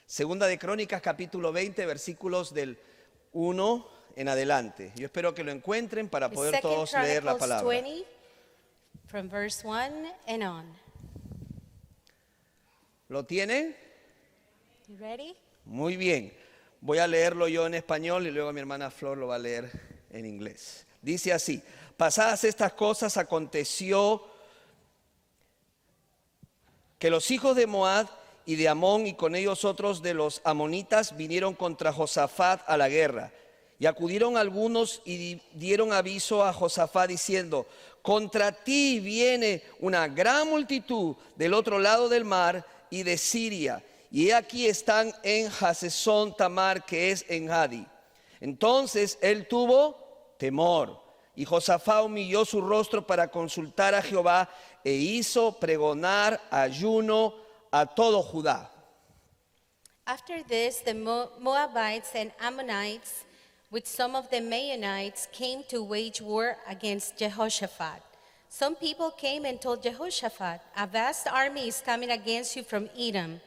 Segunda de Crónicas, capítulo 20, versículos del 1 en adelante. Yo espero que lo encuentren para poder Second todos leer la Chronicles palabra. 20, from verse 1 and on. ¿Lo tienen? You ready? Muy bien. Voy a leerlo yo en español y luego mi hermana Flor lo va a leer en inglés. Dice así: pasadas estas cosas aconteció que los hijos de Moab y de Amón y con ellos otros de los amonitas vinieron contra Josafat a la guerra. Y acudieron algunos y dieron aviso a Josafat diciendo: contra ti viene una gran multitud del otro lado del mar y de Siria. Y aquí están en Hasesón Tamar, que es en Hadi. Entonces él tuvo temor. Y Josafat humilló su rostro para consultar a Jehová e hizo pregonar ayuno a todo Judá. After this, the Moabites and Ammonites, with some of the Maonites, came to wage war against Jehoshaphat. Some people came and told Jehoshaphat, a vast army is coming against you from Edom,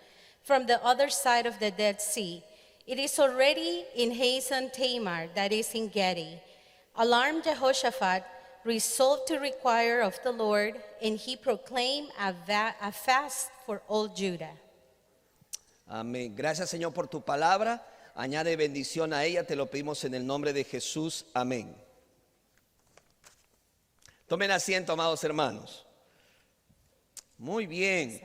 from the other side of the Dead Sea. It is already in Hazon Tamar, that is in Gedi. Alarmed Jehoshaphat resolved to require of the Lord, and he proclaimed a fast for all Judah. Amén. Gracias, Señor, por tu palabra. Añade bendición a ella, te lo pedimos en el nombre de Jesús. Amén. Tomen asiento, amados hermanos. Muy bien.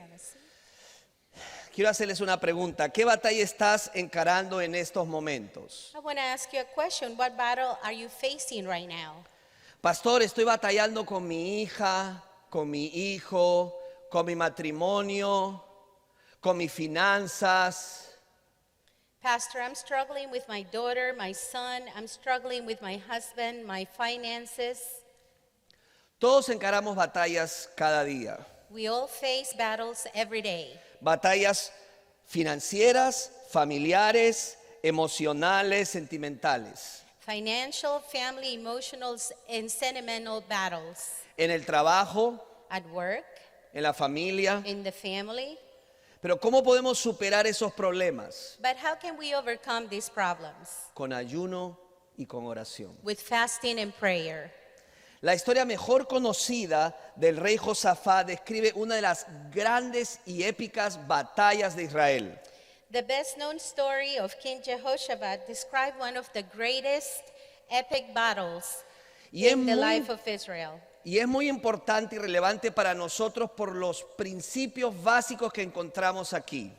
Quiero hacerles una pregunta. ¿Qué batalla estás encarando en estos momentos? I want to ask you a question. What battle are you facing right now? Pastor, estoy batallando con mi hija, con mi hijo, con mi matrimonio, con mis finanzas. Pastor, I'm struggling with my daughter, my son. I'm struggling with my husband, my finances. Todos encaramos batallas cada día. We all face battles every day. Batallas financieras, familiares, emocionales, sentimentales. Financial, family, emotional, and sentimental battles. En el trabajo, At work, en la familia. in the family. Pero ¿cómo podemos superar esos problemas? But how can we overcome these problems? Con ayuno y con oración. With fasting and prayer. La historia mejor conocida del rey Josafat describe una de las grandes y épicas batallas de Israel. The best known story of King Jehoshaphat described one of the greatest epic battles in the life of Israel. Y es muy importante y relevante para nosotros por los principios básicos que encontramos aquí.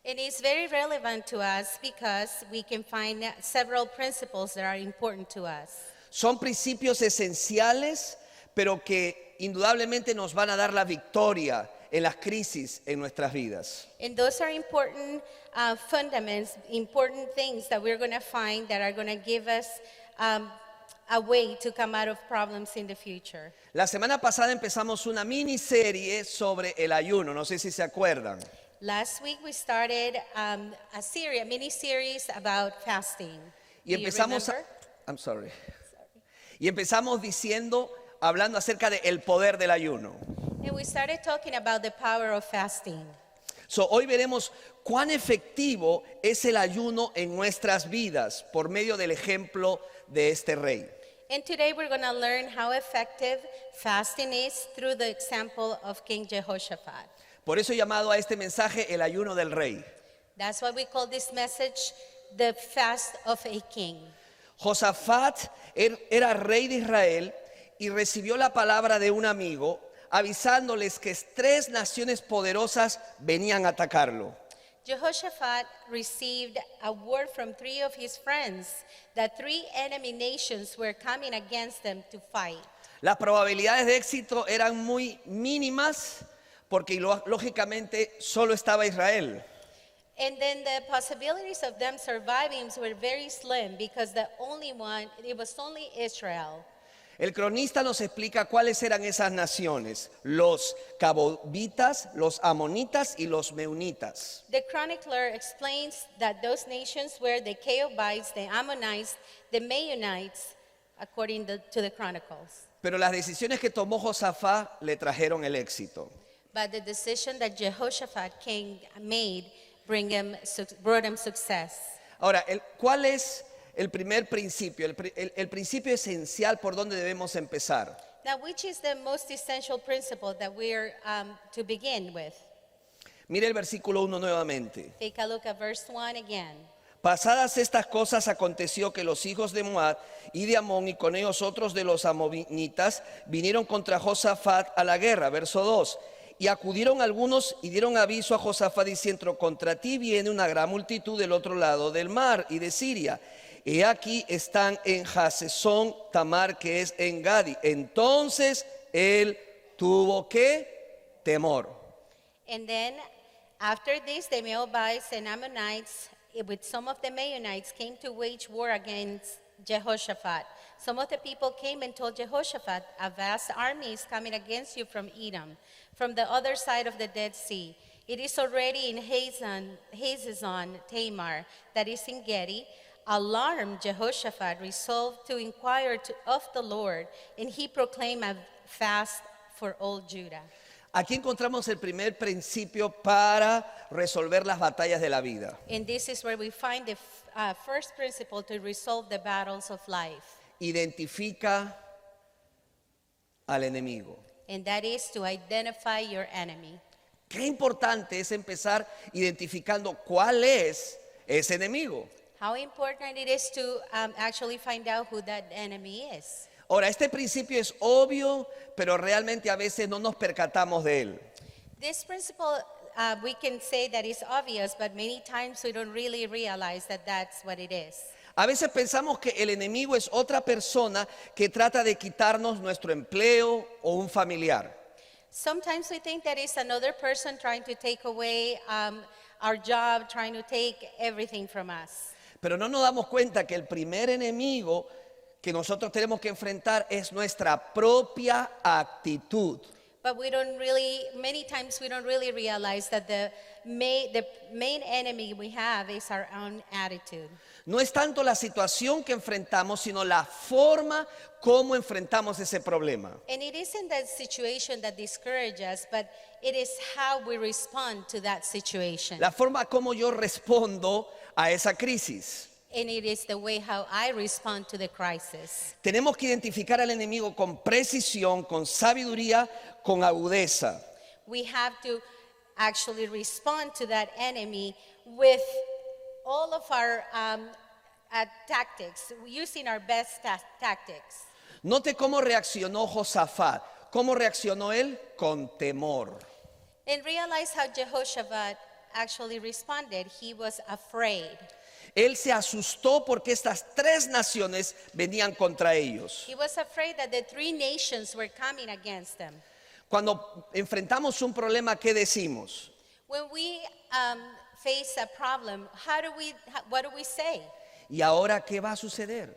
It is very relevant to us because we can find several principles that are important to us. Son principios esenciales, pero que indudablemente nos van a dar la victoria en las crisis en nuestras vidas. And those are important fundaments, important things that we're going to find that are going to give us a way to come out of problems in the future. La semana pasada empezamos una miniserie sobre el ayuno, no sé si se acuerdan. Last week we started a mini-series about fasting. Y Do you empezamos, remember? I'm sorry. Y empezamos hablando acerca del poder del ayuno. And we started talking about the power of fasting. So, hoy veremos cuán efectivo es el ayuno en nuestras vidas por medio del ejemplo de este rey. And today we're going to learn how effective fasting is through the example of King Jehoshaphat. Por eso he llamado a este mensaje el ayuno del rey. That's why we call this message the fast of a king. Josafat era rey de Israel y recibió la palabra de un amigo avisándoles que 3 naciones poderosas venían a atacarlo. Jehoshaphat received a word from 3 of his friends that 3 enemy nations were coming against them to fight. Las probabilidades de éxito eran muy mínimas porque lógicamente solo estaba Israel. And then the possibilities of them surviving were very slim because it was only Israel. El cronista nos explica cuáles eran esas naciones: los cabobitas, los amonitas y los meunitas. The chronicler explains that those nations were the Caobites, the Ammonites, the Maonites, according to the Chronicles. Pero las decisiones que tomó Josafat le trajeron el éxito. But the decision that Jehoshaphat king made brought him success. Ahora, ¿cuál es el primer principio? El principio esencial por donde debemos empezar. Now, which is the most essential principle that we're to begin with? Mire el versículo 1 nuevamente. Take a look at verse 1 again. Pasadas estas cosas aconteció que los hijos de Moab y de Amón y con ellos otros de los amonitas vinieron contra Josafat a la guerra. Verso 2. Y acudieron algunos y dieron aviso a Josafat diciendo: contra ti viene una gran multitud del otro lado del mar y de Siria. Y aquí están en Hasesón Tamar, que es en Gadi. Entonces él tuvo ¿qué? Temor. And then, after this, the Moabites and Ammonites, with some of the Maonites, came to wage war against Jehoshaphat. Some of the people came and told Jehoshaphat, a vast army is coming against you from Edom, from the other side of the Dead Sea. It is already in Hazazon Tamar, that is in Gedi. Alarmed, Jehoshaphat resolved to inquire of the Lord, and he proclaimed a fast for all Judah. Aquí encontramos el primer principio para resolver las batallas de la vida. And this is where we find the first principle to resolve the battles of life. Identifica al enemigo. And that is to identify your enemy. Qué importante es empezar identificando cuál es ese enemigo. How important it is to actually find out who that enemy is. Ahora, este principio es obvio, pero realmente a veces no nos percatamos de él. This principle, we can say that is obvious, but many times we don't really realize that that's what it is. A veces pensamos que el enemigo es otra persona que trata de quitarnos nuestro empleo o un familiar. Sometimes we think that it's another person trying to take away our job, trying to take everything from us. Pero no nos damos cuenta que el primer enemigo que nosotros tenemos que enfrentar es nuestra propia actitud. But many times we don't really realize that the main enemy we have is our own attitude. No es tanto la situación que enfrentamos, sino la forma como enfrentamos ese problema. And it isn't that situation that discourages us, but it is how we respond to that situation. La forma como yo respondo a esa crisis. And it is the way how I respond to the crisis. Tenemos que identificar al enemigo con precisión, con sabiduría, con agudeza. We have to actually respond to that enemy with all of our tactics, using our best tactics. Note cómo reaccionó Josafat. ¿Cómo reaccionó él? Con temor. And realize how Jehoshaphat actually responded. He was afraid. Él se asustó porque estas tres naciones venían contra ellos. He was afraid that the three nations were coming against them. Cuando enfrentamos un problema, ¿qué decimos? When we face a problem, what do we say? ¿Y ahora qué va a suceder?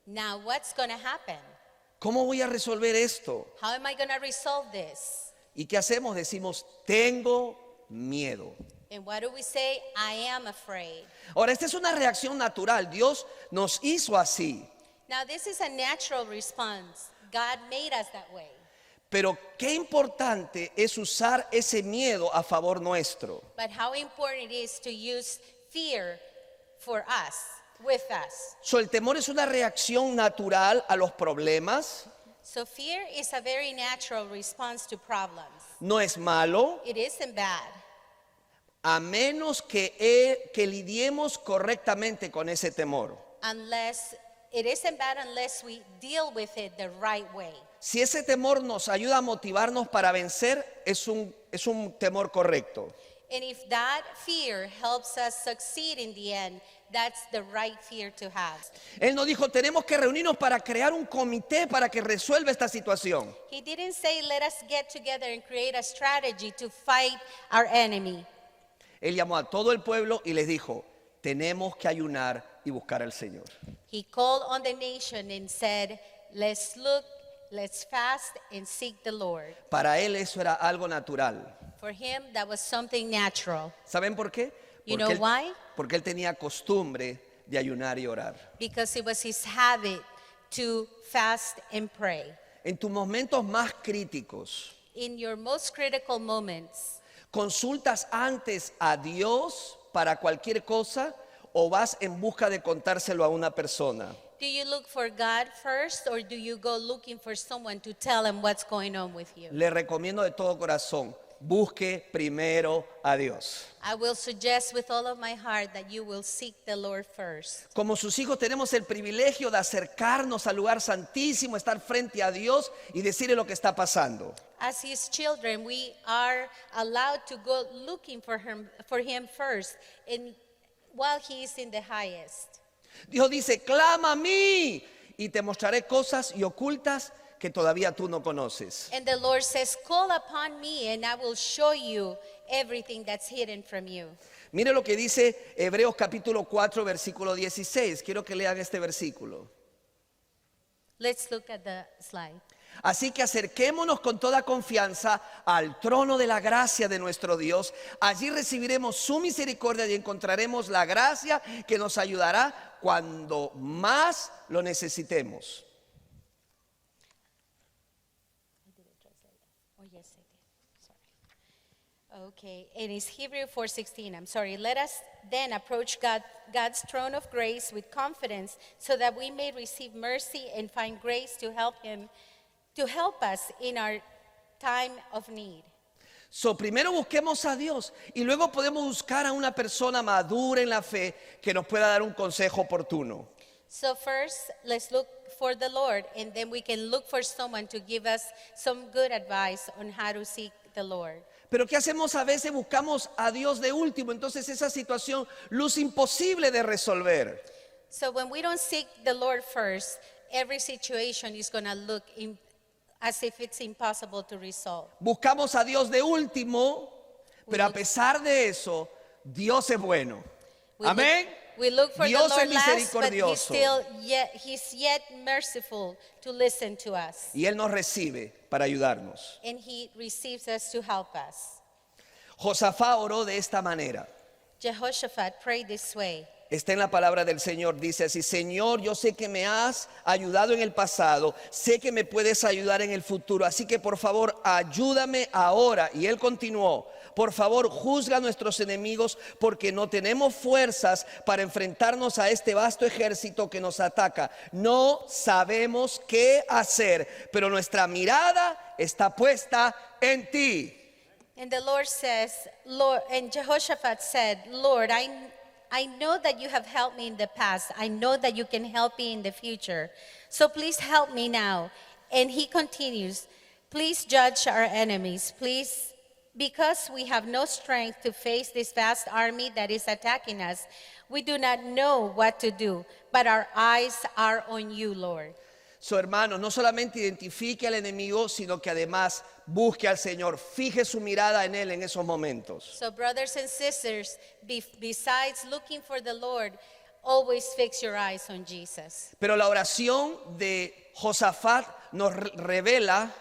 Now, what's going to happen? ¿Cómo voy a resolver esto? How am I going to resolve this? ¿Y qué hacemos? Decimos, tengo miedo. And what do we say? I am afraid. Ahora, esta es una reacción natural. Dios nos hizo así. Now, this is a natural response. God made us that way. Pero qué importante es usar ese miedo a favor nuestro. But how important it is to use fear for us, with us. So, el temor es una reacción natural a los problemas. So fear is a very natural response to problems. No es malo, It isn't bad. a menos que lidiemos correctamente con ese temor. It isn't bad unless we deal with it the right way. Si ese temor nos ayuda a motivarnos para vencer, es un temor correcto. And if that fear helps us succeed in the end, that's the right fear to have. Él nos dijo, tenemos que reunirnos para crear un comité para que resuelva esta situación. He didn't say, let us get together and create a strategy to fight our enemy. Él llamó a todo el pueblo y les dijo, tenemos que ayunar y buscar al Señor. He called on the nation and said, let's look, let's fast and seek the Lord. Para él eso era algo natural. For him, that was something natural. ¿Saben por qué? You know why? Porque él tenía costumbre de ayunar y orar. Because it was his habit to fast and pray. En tus momentos más críticos, In your most critical moments, ¿consultas antes a Dios para cualquier cosa o vas en busca de contárselo a una persona? Do you look for God first, or do you go looking for someone to tell him what's going on with you? Le recomiendo de todo corazón, busque primero a Dios. I will suggest with all of my heart that you will seek the Lord first. Como sus hijos tenemos el privilegio de acercarnos al lugar santísimo, estar frente a Dios y decirle lo que está pasando. As his children, we are allowed to go looking for him first, and while he is in the highest. Dios dice, clama a mí y te mostraré cosas y ocultas que todavía tú no conoces. And the Lord says, call upon me and I will show you everything that's hidden from you. Mire lo que dice Hebreos capítulo 4, versículo 16. Quiero que lean este versículo. Let's look at the slide. Así que acerquémonos con toda confianza al trono de la gracia de nuestro Dios. Allí recibiremos su misericordia y encontraremos la gracia que nos ayudará cuando más lo necesitemos. Oh, yes, I did. Sorry. Okay, it is Hebrew 4:16. I'm sorry. Let us then approach God's throne of grace with confidence so that we may receive mercy and find grace to help us in our time of need. So, primero busquemos a Dios y luego podemos buscar a una persona madura en la fe que nos pueda dar un consejo oportuno. So first, let's look for the Lord, and then we can look for someone to give us some good advice on how to seek the Lord. Pero ¿qué hacemos? A veces buscamos a Dios de último, entonces esa situación luce imposible de resolver. So when we don't seek the Lord first, every situation is going to look as if it's impossible to resolve. Buscamos a Dios de último, pero a pesar de eso, Dios es bueno. Amén. We look for Dios the es Lord last, but misericordioso he's yet merciful to listen to us. y Él nos recibe para ayudarnos. And he receives us to help us. Josafat oró de esta manera. Jehoshaphat prayed this way. Está en la palabra del Señor, dice así: Señor, yo sé que me has ayudado en el pasado, sé que me puedes ayudar en el futuro, así que por favor ayúdame ahora. Y él continuó: por favor juzga a nuestros enemigos, porque no tenemos fuerzas para enfrentarnos a este vasto ejército que nos ataca. No sabemos qué hacer, pero nuestra mirada está puesta en ti. And the Lord says, Lord, and Jehoshaphat said, Lord, I know that you have helped me in the past. I know that you can help me in the future. So please help me now. And he continues, please judge our enemies, please, because we have no strength to face this vast army that is attacking us. We do not know what to do, but our eyes are on you, Lord. So, hermanos, no solamente identifique al enemigo, sino que además busque al Señor, fije su mirada en Él en esos momentos. So brothers and sisters, besides looking for the Lord, always fix your eyes on Jesus. Pero la oración de Josafat nos revela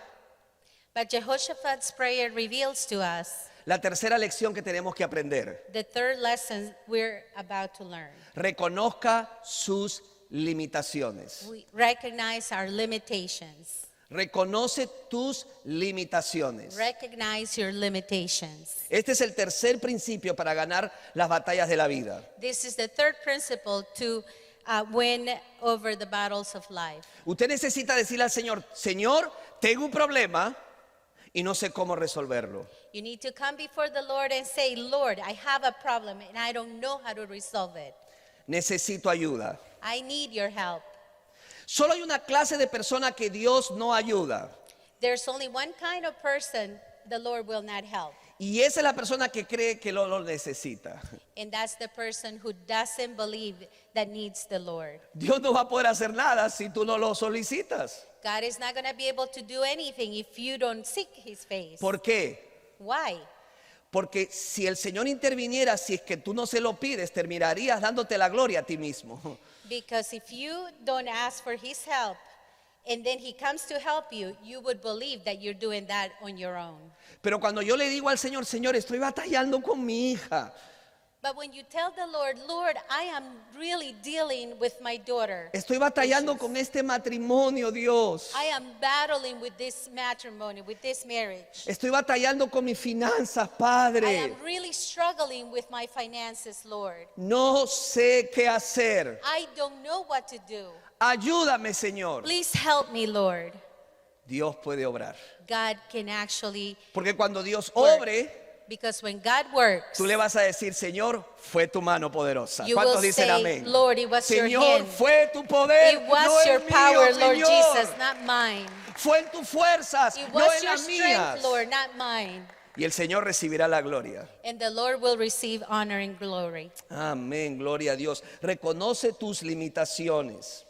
But Jehoshaphat's prayer reveals to us la tercera lección que tenemos que aprender. the third lesson we're about to learn. Reconozca sus limitaciones. We recognize our limitations. Reconoce tus limitaciones. Recognize your limitations. Este es el tercer principio para ganar las batallas de la vida. This is the third principle to win over the battles of life. Usted necesita decirle al Señor: Señor, tengo un problema y no sé cómo resolverlo. You need to come before the Lord and say, Lord, I have a problem and I don't know how to resolve it. Necesito ayuda. I need your help. Solo hay una clase de persona que Dios no ayuda. There's only one kind of person the Lord will not help. Y esa es la persona que cree que lo necesita. And that's the person who doesn't believe that needs the Lord. Dios no va a poder hacer nada si tú no lo solicitas. God is not going to be able to do anything if you don't seek his face. ¿Por qué? Why? Porque si el Señor interviniera, si es que tú no se lo pides, terminarías dándote la gloria a ti mismo. Because if you don't ask for his help and then he comes to help you, you would believe that you're doing that on your own. Pero cuando yo le digo al Señor: Señor, estoy batallando con mi hija, But when you tell the Lord, Lord, I am really dealing with my daughter. Estoy batallando issues. con este matrimonio, Dios. I am battling with this matrimony, with this marriage. Estoy batallando con mis finanzas, I Padre. am really struggling with my finances, Lord. No sé qué hacer. I don't know what to do. Ayúdame, Señor. Please help me, Lord. Dios puede obrar. God can actually Porque cuando Dios work. obre, Because when God works, tú le vas a decir, Señor, fue tu mano poderosa. you ¿Cuántos will dicen say, amén? Lord, it was your Señor, hand. fue tu poder, It was no your el power, mío, Lord Señor. Jesus, not mine. Fue en tus fuerzas, It no was en your las strength, mías. Lord, not mine. Y el Señor recibirá la gloria. And the Lord will receive honor and glory. Amén, gloria a Dios. Reconoce tus limitaciones.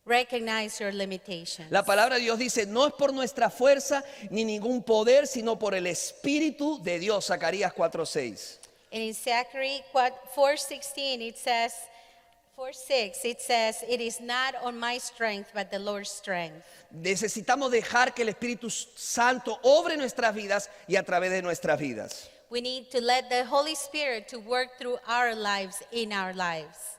Recognize your limitations. La palabra de Dios dice, no es por nuestra fuerza ni ningún poder, sino por el Espíritu de Dios. Zacarías 4:6. And in Zechariah 4:16 it says, 4:6 it says, it is not on my strength, but the Lord's strength. Necesitamos dejar que el Espíritu Santo obre en nuestras vidas y a través de nuestras vidas. We need to let the Holy Spirit to work through our lives, in our lives.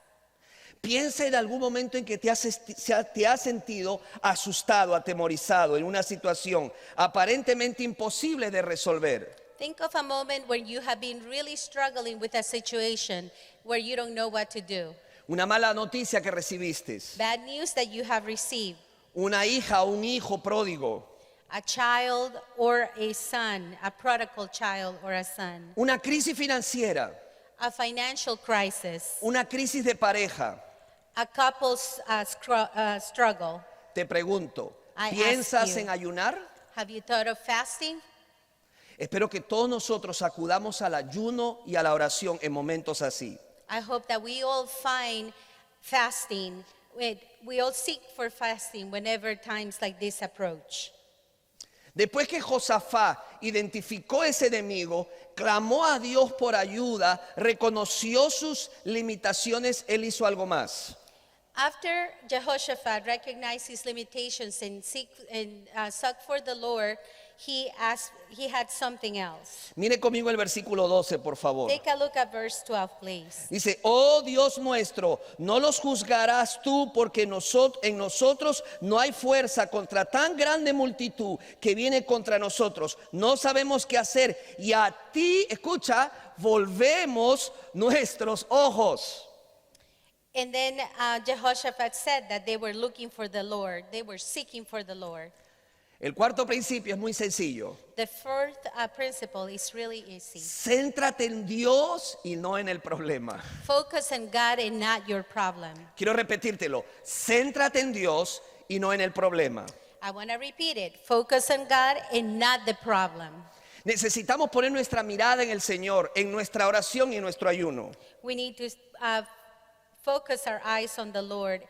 Piensa en algún momento en que te has sentido asustado, atemorizado en una situación aparentemente imposible de resolver. Think of a moment when you have been really struggling with a situation where you don't know what to do. Una mala noticia que recibiste. Bad news that you have received. Una hija o un hijo pródigo. A child or a son, a prodigal child or a son. Una crisis financiera. A financial crisis. Una crisis de pareja. A couple's struggle. Te pregunto, I ¿piensas ask you. en ayunar? Have you thought of fasting? Espero que todos nosotros acudamos al ayuno y a la oración en momentos así. I hope that we all find fasting. We all seek for fasting whenever times like this approach. Después que Josafat identificó ese enemigo, clamó a Dios por ayuda, reconoció sus limitaciones, él hizo algo más. After Jehoshaphat recognized his limitations and sought for the Lord, he had something else. Mire conmigo el versículo 12, por favor. Take a look at verse 12, please. Dice, oh Dios nuestro, no los juzgarás tú porque en nosotros no hay fuerza contra tan grande multitud que viene contra nosotros. No sabemos qué hacer y a ti, escucha, volvemos nuestros ojos. And then Jehoshaphat said that they were looking for the Lord. They were seeking for the Lord. El cuarto principio es muy sencillo. The fourth principle is really easy. Céntrate en Dios y no en el problema. Focus on God and not your problem. Quiero repetírtelo. Céntrate en Dios y no en el problema. I want to repeat it. Focus on God and not the problem. Necesitamos poner nuestra mirada en el Señor, en nuestra oración y en nuestro ayuno. We need to focus our eyes on the Lord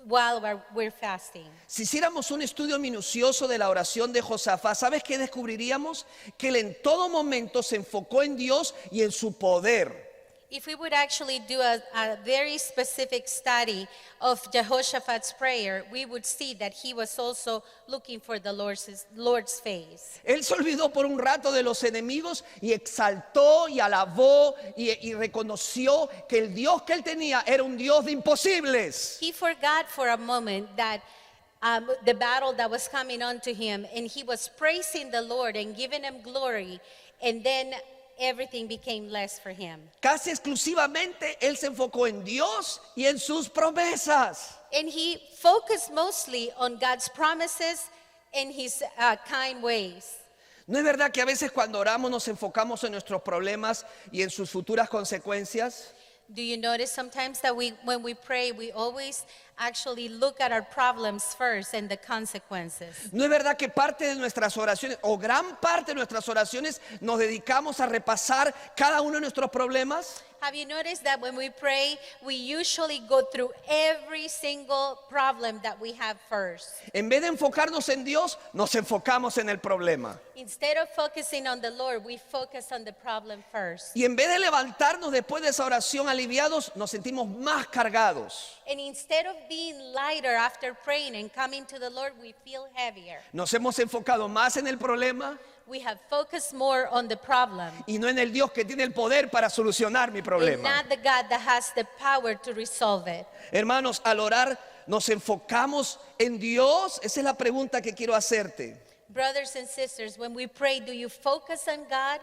while we're fasting. Si hiciéramos un estudio minucioso de la oración de Josafat, ¿sabes qué descubriríamos? Que él en todo momento se enfocó en Dios y en su poder. If we would actually do a very specific study of Jehoshaphat's prayer, we would see that he was also looking for the Lord's face. Él se olvidó por un rato de los enemigos y exaltó y alabó y reconoció que el Dios que él tenía era un Dios de imposibles. He forgot for a moment that the battle that was coming onto him, and he was praising the Lord and giving him glory, and then everything became less for him. Casi exclusivamente él se enfocó en Dios y en sus promesas. And he focused mostly on God's promises and his kind ways. ¿No es verdad que a veces cuando oramos nos enfocamos en nuestros problemas y en sus futuras consecuencias? Do you notice sometimes that when we pray, we always actually look at our problems first and the consequences? ¿No es verdad que parte de nuestras oraciones o gran parte de nuestras oraciones nos dedicamos a repasar cada uno de nuestros problemas? Have you noticed that when we pray, we usually go through every single problem that we have first? En vez de enfocarnos en Dios, nos enfocamos en el problema. Instead of focusing on the Lord, we focus on the problem first. Y en vez de levantarnos después de esa oración aliviados, nos sentimos más cargados. And instead of being lighter after praying and coming to the Lord, we feel heavier. Nos hemos enfocado más en el problema We have focused more on the problem y no en el Dios que tiene el poder para solucionar mi and problema. not the God that has the power to resolve it. Hermanos, al orar, ¿nos enfocamos en Dios? Esa es la pregunta que quiero hacerte. Brothers and sisters, when we pray, do you focus on God?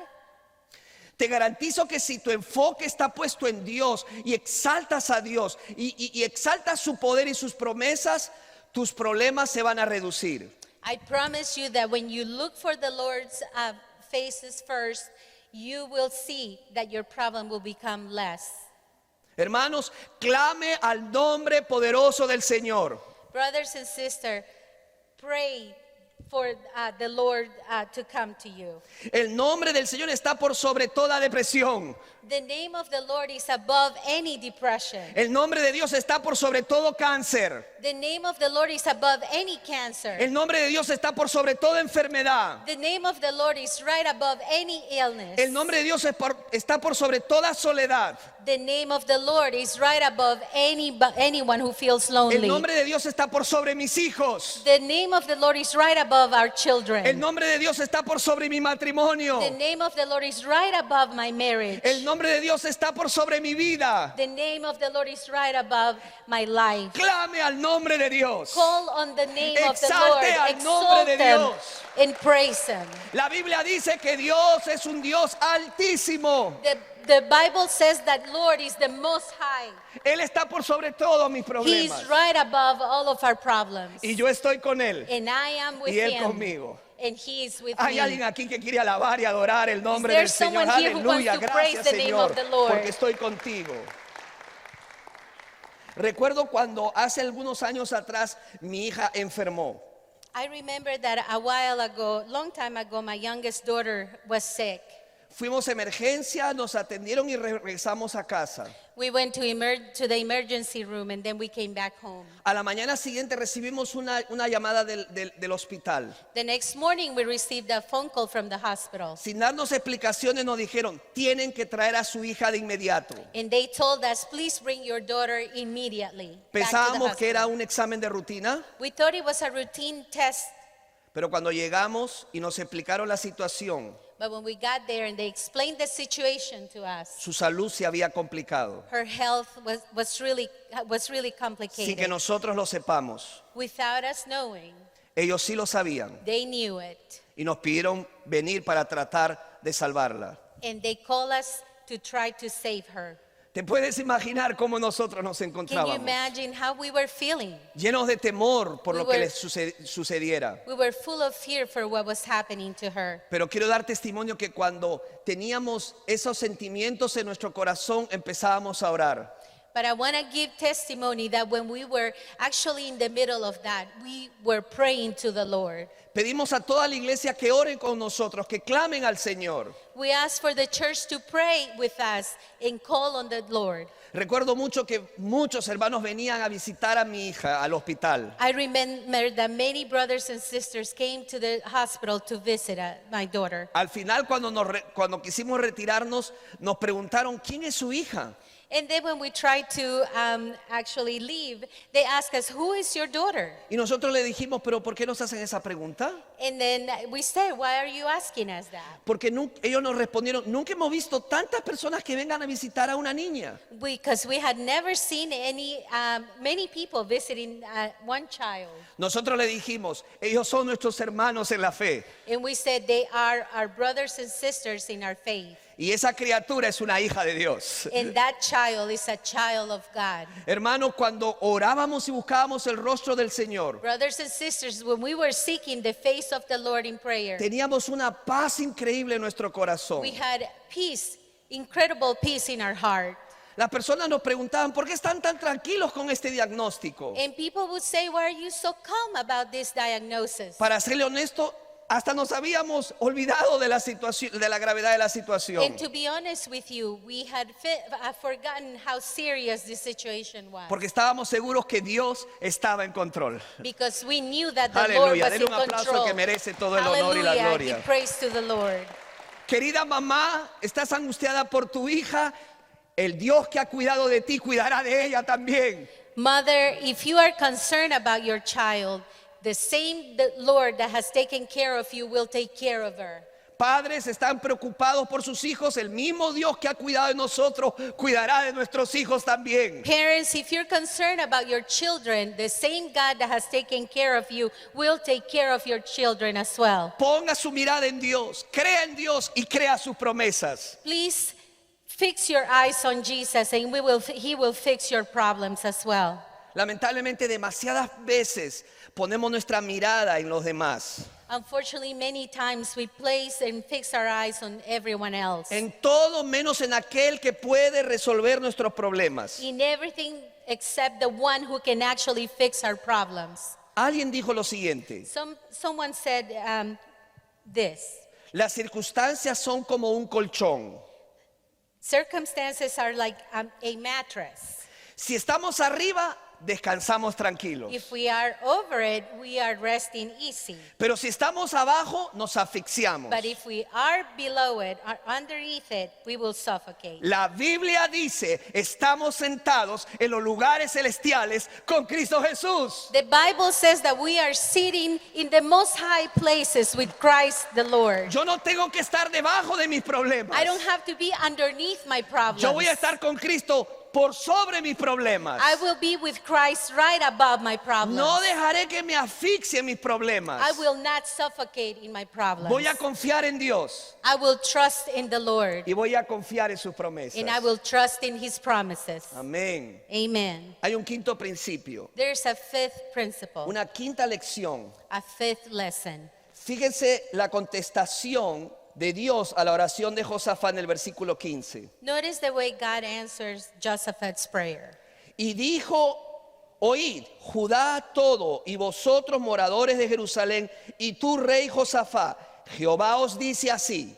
Te garantizo que si tu enfoque está puesto en Dios y exaltas a Dios y exaltas su poder y sus promesas, tus problemas se van a reducir. I promise you that when you look for the Lord's faces first, you will see that your problem will become less. Hermanos, clame al nombre poderoso del Señor. Brothers and sisters, pray for the Lord to come to you. El nombre del Señor está por sobre toda depresión. The name of the Lord is above any depression. El nombre de Dios está por sobre todo cáncer. The name of the Lord is above any cancer. El nombre de Dios está por sobre toda enfermedad. The name of the Lord is right above any illness. El nombre de Dios está por sobre toda soledad. The name of the Lord is right above anyone who feels lonely. El nombre de Dios está por sobre mis hijos. The name of the Lord is right above our children. El nombre de Dios está por sobre mi matrimonio. The name of the Lord is right above my marriage. El nombre de Dios está por sobre mi vida. The name of the Lord is right above my life. Clame al nombre de Dios. Call on the name of the Lord. Exalte al nombre de Exalt Him Dios. and praise Him. La Biblia dice que Dios es un Dios altísimo. The Bible says that Lord is the most high. Él está por sobre todos mis He's problemas. right above all of our problems. Y yo estoy con Él. And I am with Y Él Him. conmigo. And He is with Hay me. alguien aquí que quiere alabar y adorar el nombre Is there del Señor. someone here who wants Aleluya, to praise gracias the name Señor, of the Lord? porque estoy contigo. Recuerdo cuando hace algunos años atrás mi hija enfermó. I remember that a while ago, long time ago, my youngest daughter was sick. Fuimos a emergencia, nos atendieron y regresamos a casa. We went to the emergency room and then we came back home. A la mañana siguiente recibimos una llamada del hospital. The next morning we received a phone call from the hospital. Sin darnos explicaciones nos dijeron, tienen que traer a su hija de inmediato. And they told us, please bring your daughter immediately back to the Pensábamos que era hospital. un examen de rutina, We thought it was a routine test, pero cuando llegamos y nos explicaron la situación, but when we got there and they explained the situation to us, su salud se había complicado. her health was really Sin que complicated. nosotros lo sepamos. Without us knowing, Ellos sí lo sabían they knew it. y nos pidieron venir para tratar de salvarla. And they called us to try to save her. ¿Te puedes imaginar cómo nosotros nos Can you encontrábamos? imagine how we were feeling? Llenos de temor por We lo que were- les sucediera. We were full of fear for what was happening to her. Pero quiero dar testimonio que cuando teníamos esos sentimientos en nuestro corazón empezábamos a orar. But I want to give testimony that when we were actually in the middle of that, we were praying to the Lord. Pedimos a toda la iglesia que oren con nosotros, que clamen al Señor. We asked for the church to pray with us and call on the Lord. Recuerdo mucho que muchos hermanos venían a visitar a mi hija al hospital. I remember that many brothers and sisters came to the hospital to visit my daughter. Al final, cuando quisimos retirarnos, nos preguntaron, ¿quién es su hija? And then when we tried to actually leave, they asked us, who is your daughter? Y nosotros le dijimos, ¿pero por qué nos hacen esa pregunta? And then we said, why are you asking us that? Porque ellos nos respondieron, nunca hemos visto tantas personas que vengan a visitar a una niña. Because we had never seen many people visiting one child. Nosotros le dijimos, ellos son nuestros hermanos en la fe. And we said they are our brothers and sisters in our faith. Y esa criatura es una hija de Dios. And that child is a child of God. Hermanos, cuando orábamos y buscábamos el rostro del Señor, Brothers and sisters, when we were seeking the face of the Lord in prayer, teníamos una paz increíble en nuestro corazón. we had peace, incredible peace in our heart. Las personas nos preguntaban, ¿por qué están tan tranquilos con este diagnóstico? And people would say, why are you so calm about this diagnosis? Para serle honesto, hasta nos habíamos olvidado de la situación, de la gravedad de la situación. And to be honest with you, we had forgotten how serious the situation was. Porque estábamos seguros que Dios estaba en control. Because we knew that the Lord Aleluya, was denle in un aplauso control. que merece todo el honor y la Hallelujah, gloria. give praise to the Lord. Querida mamá, estás angustiada por tu hija el Dios que ha cuidado de ti cuidará de ella también. Mother, if you are concerned about your child, the Lord that has taken care of you will take care of her. Padres están preocupados por sus hijos, el mismo Dios que ha cuidado de nosotros cuidará de nuestros hijos también. Parents, if you're concerned about your children, the same God that has taken care of you will take care of your children as well. Ponga su mirada en Dios, crea en Dios y crea sus promesas. Please fix your eyes on Jesus and He will fix your problems as well. Lamentablemente demasiadas veces ponemos nuestra mirada en los demás. Unfortunately, many times we place and fix our eyes on everyone else. En todo menos en aquel que puede resolver nuestros problemas. In everything except the one who can actually fix our problems. Alguien dijo lo siguiente: Someone said this. las circunstancias son como un colchón. Circumstances are like a mattress. Si estamos arriba, descansamos tranquilos. If we are over it, we are resting easy. Pero si estamos abajo, nos asfixiamos. But if we are below it, or underneath it, we will suffocate. La Biblia dice, estamos sentados en los lugares celestiales con Cristo Jesús. The Bible says that we are sitting in the most high places with Christ the Lord. Yo no tengo que estar debajo de mis problemas. I don't have to be underneath my problems. Yo voy a estar con Cristo por sobre mis problemas. I will be with Christ right above my problems. No dejaré que me asfixien mis problemas. I will not suffocate in my problems. Voy a confiar en Dios I will trust in the Lord, y voy a confiar en sus promesas. and I will trust in His promises. Amén. Amen. Hay un quinto principio, There's a fifth principle, una quinta lección. a fifth lesson. Fíjense la contestación de Dios a la oración de Josafat en el versículo 15. Notice the way God answers Josaphat's prayer. Y dijo: oíd, Judá todo, y vosotros moradores de Jerusalén, y tú, rey Josafat, Jehová os dice así: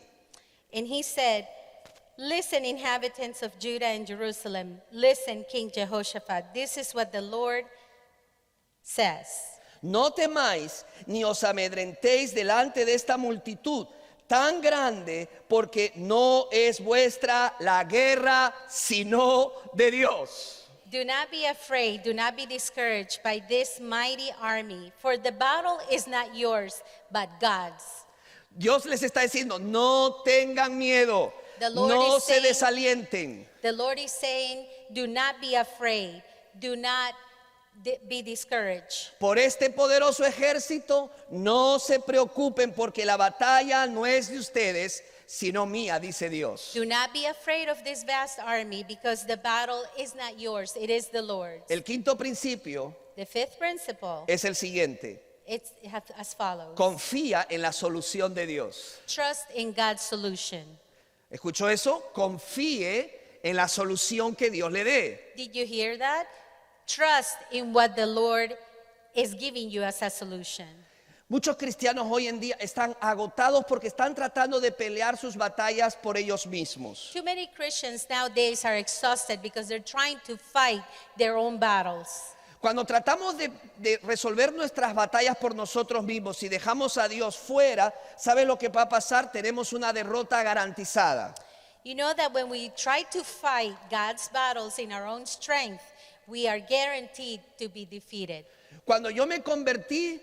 And he said, listen, inhabitants of Judah and Jerusalem. Listen, King Jehoshaphat. This is what the Lord says. no temáis ni os amedrentéis delante de esta multitud tan grande, porque no es vuestra la guerra, sino de Dios. Do not be afraid, do not be discouraged by this mighty army, for the battle is not yours, but God's. Dios les está diciendo: no tengan miedo, The Lord no is se saying- desalienten. The Lord is saying, do not be afraid, do not be discouraged. Por este poderoso ejército, no se preocupen, porque la batalla no es de ustedes, sino mía, dice Dios. Do not be afraid of this vast army, because the battle is not yours, it is the Lord's. El quinto principio The fifth principle, es el siguiente: it's as follows. confía en la solución de Dios. Trust in God's solution. ¿Escuchó eso? Confíe en la solución que Dios le dé. Did you hear that? Trust in what the Lord is giving you as a solution. Muchos cristianos hoy en día están agotados porque están tratando de pelear sus batallas por ellos mismos. Too many Christians nowadays are exhausted because they're trying to fight their own battles. Cuando tratamos de resolver nuestras batallas por nosotros mismos y dejamos a Dios fuera, ¿sabe lo que va a pasar? Tenemos una derrota garantizada. You know that when we try to fight God's battles in our own strength, we are guaranteed to be defeated. Cuando yo me convertí,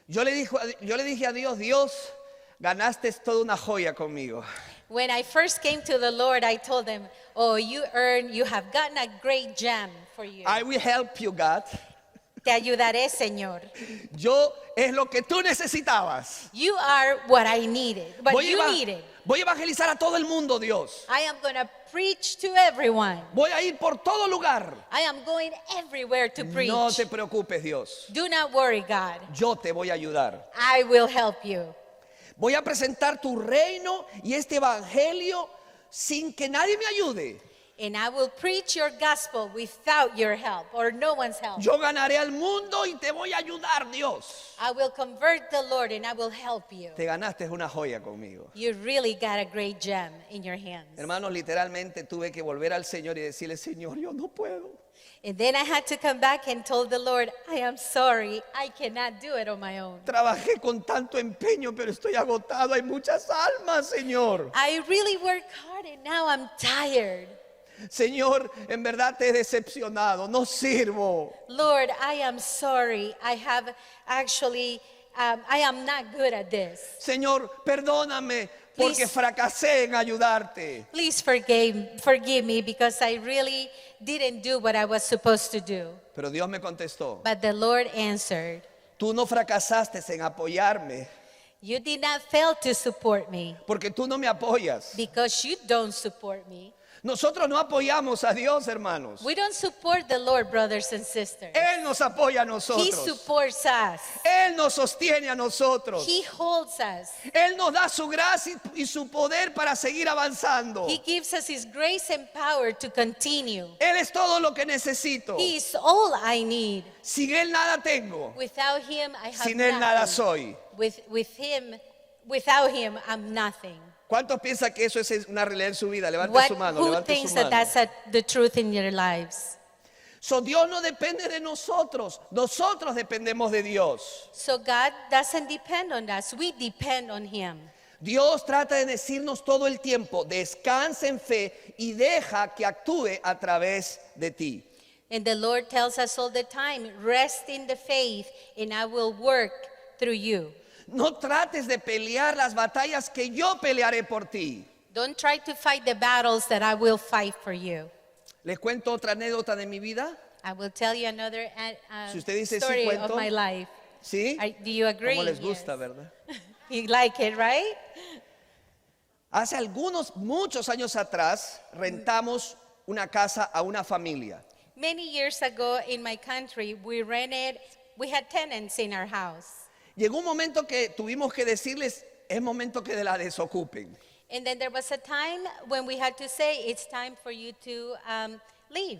yo le dije a Dios: Dios, ganaste toda una joya conmigo. When I first came to the Lord, I told him, oh, you have gotten a great gem for you. I will help you, God. Te ayudaré, Señor. Yo es lo que tú necesitabas. You are what I needed, what you needed. Voy a evangelizar a todo el mundo, Dios. I am going to preach to everyone. Voy a ir por todo lugar. I am going everywhere to preach. No te preocupes, Dios. Do not worry, God. Yo te voy a ayudar. I will help you. Voy a presentar tu reino y este evangelio sin que nadie me ayude. And I will preach your gospel without your help or no one's help. Yo ganaré al mundo y te voy a ayudar, Dios. I will convert the Lord and I will help you. Te ganaste una joya conmigo. You really got a great gem in your hands. Hermanos, literalmente tuve que volver al Señor y decirle: Señor, yo no puedo. And then I had to come back and told the Lord, I am sorry, I cannot do it on my own. Trabajé con tanto empeño, pero estoy agotado. Hay muchas almas, Señor. I really worked hard and now I'm tired. Señor, en verdad te he decepcionado, no sirvo. Lord, I am sorry. I have actually, I am not good at this. Señor, perdóname porque Please. fracasé en ayudarte. Please forgive me because I really didn't do what I was supposed to do. Pero Dios me contestó, But the Lord answered, tú no fracasaste en apoyarme you did not fail to support me porque tú no me apoyas. because you don't support me. Nosotros no apoyamos a Dios, hermanos. We don't support the Lord, brothers and sisters. Él nos apoya a He nosotros. supports us. Él nos sostiene a nosotros. He holds us. Él nos da su gracia y su poder para seguir avanzando. He gives us His grace and power to continue. Él es todo lo que necesito. He is all I need. Sin Él nada tengo. Without Him, I have Sin Él nada nothing. soy. Without Him, I'm nothing. ¿Cuántos piensan que eso es una realidad en su vida? Levante su mano, Who levante thinks su that mano. that's the truth in your lives? So, Dios no depende de nosotros. Nosotros dependemos de Dios. So God doesn't depend on us. We depend on Him. Dios trata de decirnos todo el tiempo, descansa en fe y deja que actúe a través de ti. And the Lord tells us all the time, rest in the faith and I will work through you. No trates de pelear las batallas que yo pelearé por ti. Don't try to fight the battles that I will fight for you. Les cuento otra anécdota de mi vida. I will tell you another Si usted dice sí, story cuento. of my life. ¿Sí? Do you agree? Como les gusta, Yes. ¿verdad? You like it, right? Hace muchos años atrás, rentamos una casa a una familia. Many years ago in my country, we had tenants in our house. Llegó un momento que tuvimos que decirles, es momento que la desocupen. And then there was a time when we had to say, it's time for you to leave.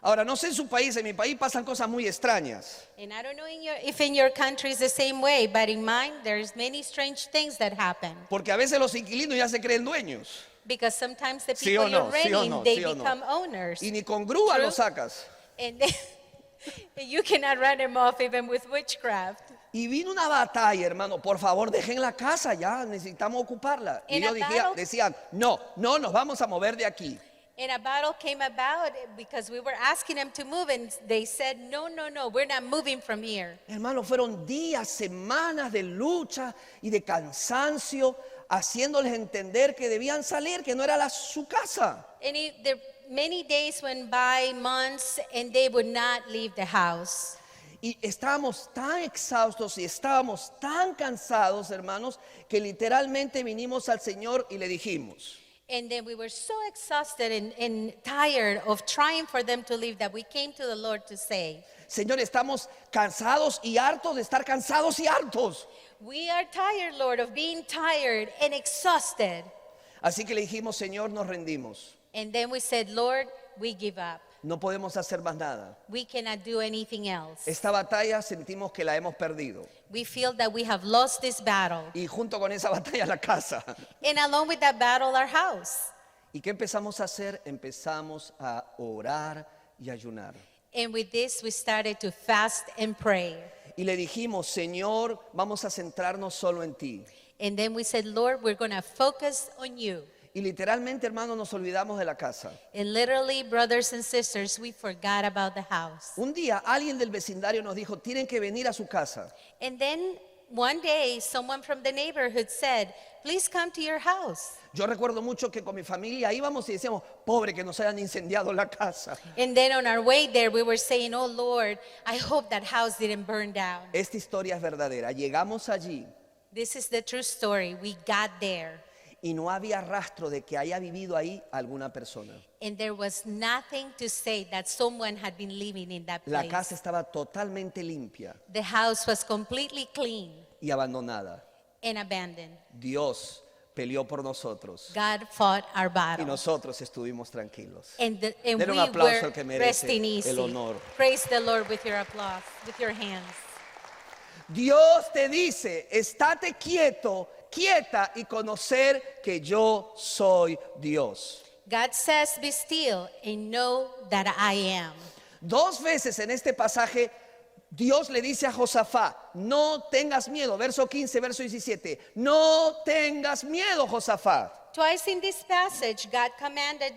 Ahora, no sé en su país, en mi país pasan cosas muy extrañas. And I don't know if in your country is the same way, but in mine, there's many strange things that happen. Porque a veces los inquilinos ya se creen dueños. Because sometimes the ¿Sí people o no? you're ¿Sí o renting, no? they ¿Sí o no? become owners. Y ni con grúa True. lo sacas. And then, you cannot run them off even with witchcraft. Y vino una batalla, hermano, por favor dejen la casa ya, necesitamos ocuparla. Y In ellos a battle- decían, no nos vamos a mover de aquí. And a battle came about because we were asking them to move, and they said, no, we're not moving from here. Hermano, fueron días, semanas de lucha y de cansancio, haciéndoles entender que debían salir, que no era su casa. And many days went by, months, and they would not leave the house. Y estábamos tan exhaustos y estábamos tan cansados, hermanos, que literalmente vinimos al Señor y le dijimos, And then we were so exhausted and tired of trying for them to leave that we came to the Lord to say, Señor, estamos cansados y hartos de estar cansados y hartos. we are tired, Lord, of being tired and exhausted. Así que le dijimos, Señor, nos rendimos. And then we said, Lord, we give up. No podemos hacer más nada. We cannot do anything else. Esta batalla sentimos que la hemos perdido. We feel that we have lost this battle. Y junto con esa batalla la casa. And along with that battle, our house. ¿Y qué empezamos a hacer? Empezamos a orar y ayunar. And with this, we started to fast and pray. Y le dijimos, Señor, vamos a centrarnos solo en ti. And then we said, Lord, we're going to focus on you. Y literalmente, hermano, nos olvidamos de la casa. And literally, brothers and sisters, we forgot about the house. Un día alguien del vecindario nos dijo, tienen que venir a su casa. And then one day, someone from the neighborhood said, please come to your house. Yo recuerdo mucho que con mi familia íbamos y decíamos, pobre que nos hayan incendiado la casa. And then on our way there, we were saying, oh Lord, I hope that house didn't burn down. Esta historia es verdadera. Llegamos allí This is the true story. We got there, y no había rastro de que haya vivido ahí alguna persona. and there was nothing to say that someone had been living in that La place. casa estaba totalmente limpia The house was completely clean y abandonada. and abandoned. Dios peleó por nosotros God fought our y battle. nosotros estuvimos tranquilos. And Den we un aplauso were al que merece resting easy. el honor. Praise the Lord with your applause, with your hands. Dios te dice, estate quieto, quieta y conocer que yo soy Dios. God says, be still and know that I am. 2 veces en este pasaje Dios le dice a Josafat, no tengas miedo, verso 15, verso 17, no tengas miedo, Josafat. Twice in this passage, God commanded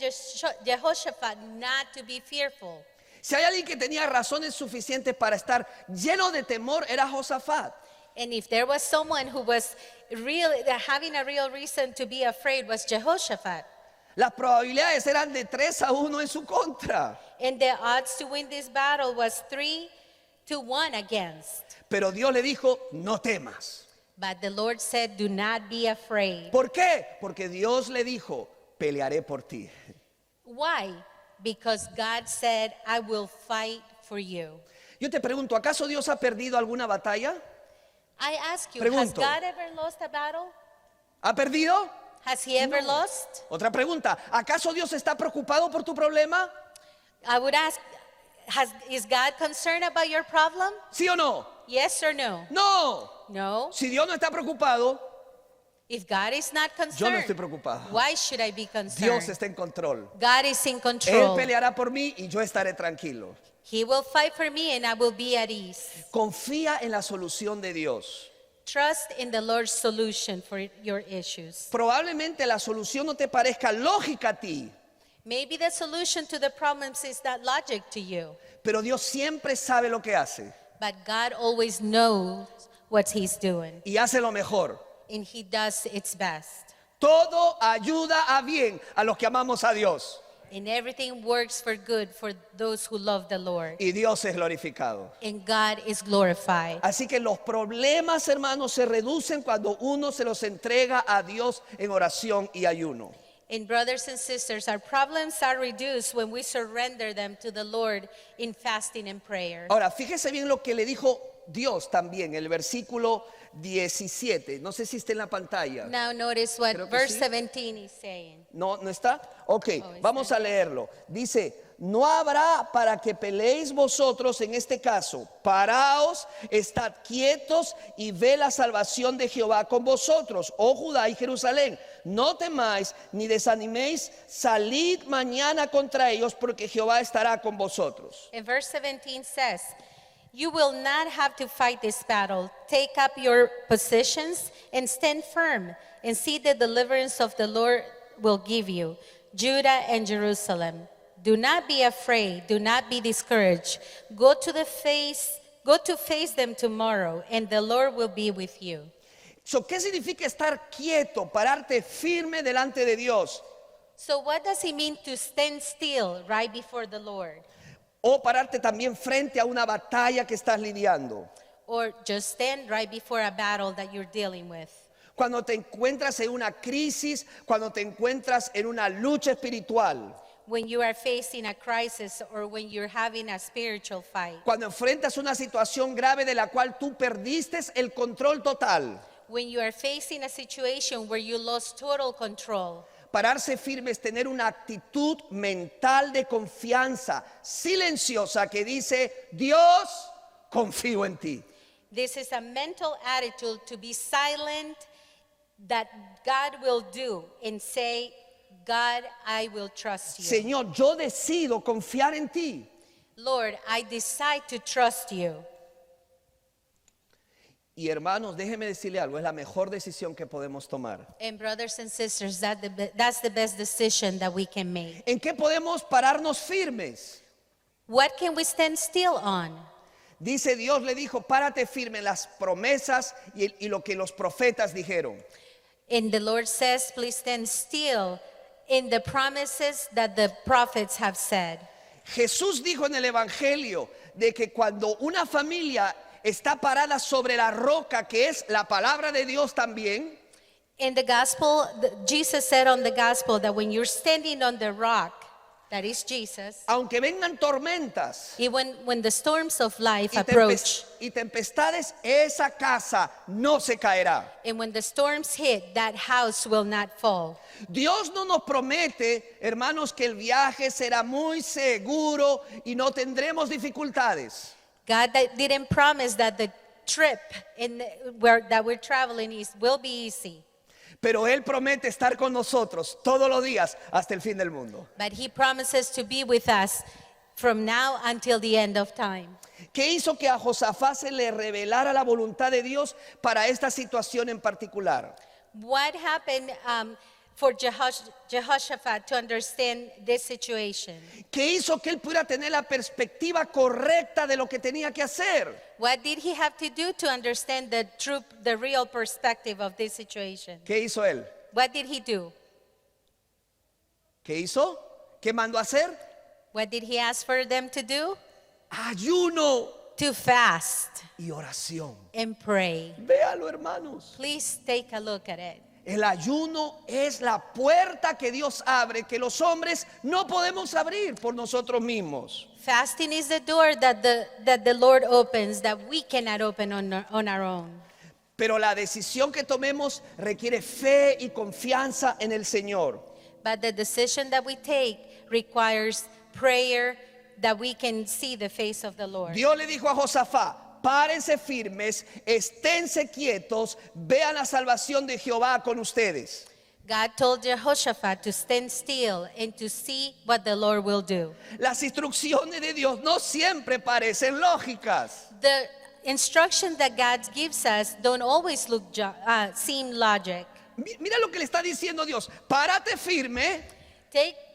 Jehoshaphat not to be fearful. Si hay alguien que tenía razones suficientes para estar lleno de temor, era Josafat. And if there was someone who was really having a real reason to be afraid, was Jehoshaphat. Las probabilidades eran de 3-1 en su contra. And the odds to win this battle was 3-1 against. Pero Dios le dijo, no temas. But the Lord said, do not be afraid. ¿Por qué? Porque Dios le dijo, pelearé por ti. Why? Because God said, I will fight for you. Yo te pregunto, ¿acaso Dios ha perdido alguna batalla? I ask you, Pregunto. has God ever lost a battle? ¿Ha perdido? Has he ever lost? Otra pregunta, ¿acaso Dios está preocupado por tu problema? I would ask, is God concerned about your problem? ¿Sí o no? Yes or no? No. No. Si Dios no está preocupado, If God is not yo no concerned, estoy preocupado. why should I be concerned? Dios está en control. God is in Él control. peleará por mí y yo estaré tranquilo. He will fight for me and I will be at ease. Confía en la solución de Dios. Trust in the Lord's solution for your issues. Probablemente la solución no te parezca lógica a ti, Maybe the solution to the problems is not logic to you, pero Dios siempre sabe lo que hace but God always knows what He's doing, y hace lo mejor. and He does its best. Todo ayuda a bien a los que amamos a Dios And everything works for good for those who love the Lord, y Dios es glorificado. and God is glorified. Así que los problemas, hermanos, se reducen cuando uno se los entrega a Dios en oración y ayuno. And brothers and sisters, our problems are reduced when we surrender them to the Lord in fasting and prayer. Ahora, fíjese bien lo que le dijo Dios también, el versículo 17. No sé si está en la pantalla. Now notice what Creo que verse sí. 17 is saying. ¿No, no está? Ok, Oh, vamos a leerlo. Dice, no habrá para que peleéis vosotros en este caso. Paraos, estad quietos y ve la salvación de Jehová con vosotros, oh Judá y Jerusalén. No temáis ni desaniméis, salid mañana contra ellos porque Jehová estará con vosotros. And verse 17 says, you will not have to fight this battle. Take up your positions and stand firm and see the deliverance of the Lord will give you, Judah and Jerusalem. Do not be afraid. Do not be discouraged. Go to face them tomorrow, and the Lord will be with you. So, ¿qué significa estar quieto, pararte firme delante de Dios? So what does it mean to stand still right before the Lord? O pararte también frente a una batalla que estás lidiando. Or just stand right before a battle that you're dealing with? Cuando te encuentras en una crisis, cuando te encuentras en una lucha espiritual, When you are facing a crisis or when you're having a spiritual fight? cuando enfrentas una situación grave de la cual tú perdiste el control total. When you are facing a situation where you lost total control? Pararse firme es tener una actitud mental de confianza, silenciosa, que dice, Dios, confío en ti. This is a mental attitude to be silent that God will do and say, God, I will trust you. Señor, yo decido confiar en ti. Lord, I decide to trust you. Y hermanos, déjeme decirle algo, es la mejor decisión que podemos tomar. And brothers and sisters, that's the best decision that we can make. ¿En qué podemos pararnos firmes? What can we stand still on? Dice Dios le dijo, párate firme en las promesas y lo que los profetas dijeron. And the Lord says, please stand still in the promises that the prophets have said. Jesús dijo en el Evangelio de que cuando una familia está parada sobre la roca, que es la palabra de Dios también, In the gospel, Jesus said on the gospel that when you're standing on the rock, that is Jesus, aunque vengan tormentas even when the storms of life y approach, y tempestades, esa casa no se caerá. and when the storms hit, that house will not fall. Dios no nos promete, hermanos, que el viaje será muy seguro y no tendremos dificultades. God didn't promise that the trip that we're traveling will be easy. Pero Él promete estar con nosotros todos los días hasta el fin del mundo. But He promises to be with us from now until the end of time. ¿Qué hizo que a Josafat se le revelara la voluntad de Dios para esta situación en particular? What happened for Jehoshaphat to understand this situation? ¿Qué hizo que él pudiera tener la perspectiva correcta de lo que tenía que hacer? What did he have to do to understand the real perspective of this situation? ¿Qué hizo él? What did he do? ¿Qué hizo? ¿Qué mandó a hacer? What did he ask for them to do? Ayuno To fast y oración. and pray. Véalo, hermanos. Please take a look at it. El ayuno es la puerta que Dios abre, que los hombres no podemos abrir por nosotros mismos. Fasting is the door that the Lord opens that we cannot open on our own. Pero la decisión que tomemos requiere fe y confianza en el Señor. But the decision that we take requires prayer that we can see the face of the Lord. Dios le dijo a Josafat: párense firmes, esténse quietos, vean la salvación de Jehová con ustedes. God told Jehoshaphat to stand still and to see what the Lord will do. Las instrucciones de Dios no siempre parecen lógicas. The instructions that God gives us don't always seem logic. Mira lo que le está diciendo Dios: párate firme,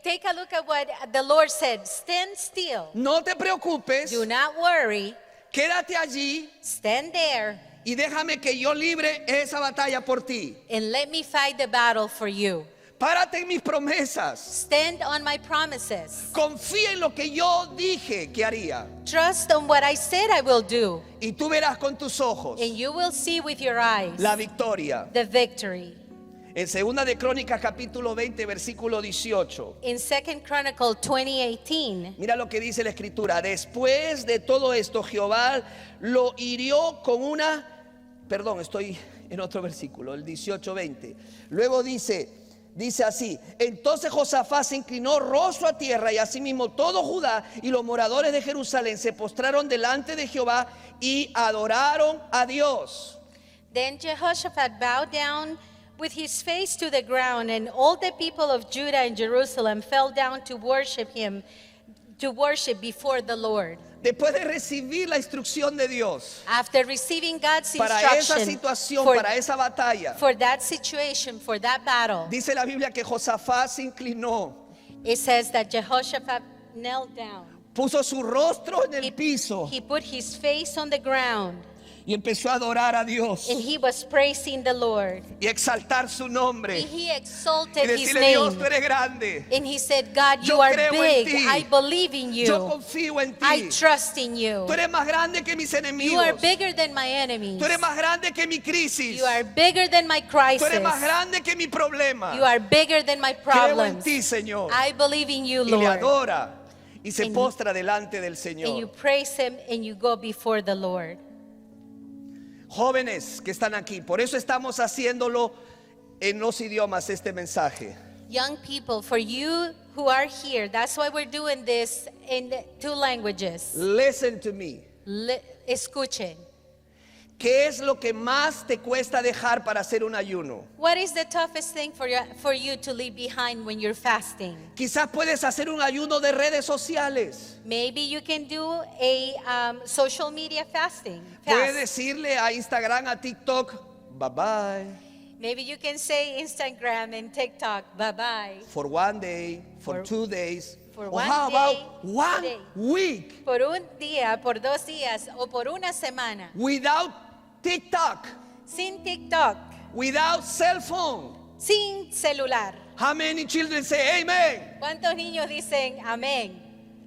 Take a look at what the Lord said. Stand still. no te preocupes, Do not worry. quédate allí Stand there y déjame que yo libre esa batalla por ti. and let me fight the battle for you. Párate en mis promesas. Stand on my promises. Confía en lo que yo dije que haría. Trust on what I said I will do. Y tú verás con tus ojos And you will see with your eyes la victoria. the victory. En 2 de Crónicas capítulo 20 versículo 18. In 2 Chronicles 20:18, Mira lo que dice la escritura: después de todo esto Jehová lo hirió con una, perdón, estoy en otro versículo, el 18:20. Luego dice así: entonces Josafat se inclinó rostro a tierra, y asimismo todo Judá y los moradores de Jerusalén se postraron delante de Jehová y adoraron a Dios. Then Jehoshaphat bowed down with his face to the ground, and all the people of Judah and Jerusalem fell down to worship before the Lord. Después de recibir la instrucción de Dios After receiving God's para esa instruction situación, for, para esa batalla, for that situation, for that battle, dice la Biblia que Josafat se inclinó, it says that Jehoshaphat knelt down. puso su rostro en el He, piso he put his face on the ground, y empezó a adorar a Dios and he was praising the Lord. y exaltar su nombre And he y exalted his decirle: Dios, tú name. eres grande, And he said, God, Yo you are creo en big. ti. I believe in yo you. confío en I ti, trust in you. tú eres más grande que mis You are enemigos, bigger than my enemies. tú eres más grande que mi crisis, You are bigger than my tú crisis. eres más grande que mi problema. You are bigger than my Creo en problems. ti, Señor. I believe in you, Y le Lord. adora y se And you- postra delante del And you Señor. praise him and you go before the Lord. Jóvenes que están aquí, por eso estamos haciéndolo en los idiomas, este mensaje. Young people, for you who are here, that's why we're doing this in 2 languages. Listen to me. Escuchen. ¿Qué es lo que más te cuesta dejar para hacer un ayuno? What is the toughest thing for you to leave behind when you're fasting? Quizás puedes hacer un ayuno de redes sociales. Maybe you can do a social media fasting. Puedes Fast. decirle a Instagram, a TikTok, bye bye, Maybe you can say Instagram and TikTok, bye-bye. for one day, for For- 2 days. for Or one how day, about 2 one days. week Por un día, por 2 días o por una semana. without TikTok, Sin TikTok, without cell phone? sin celular. How many children say amen? ¿Cuántos niños dicen amén?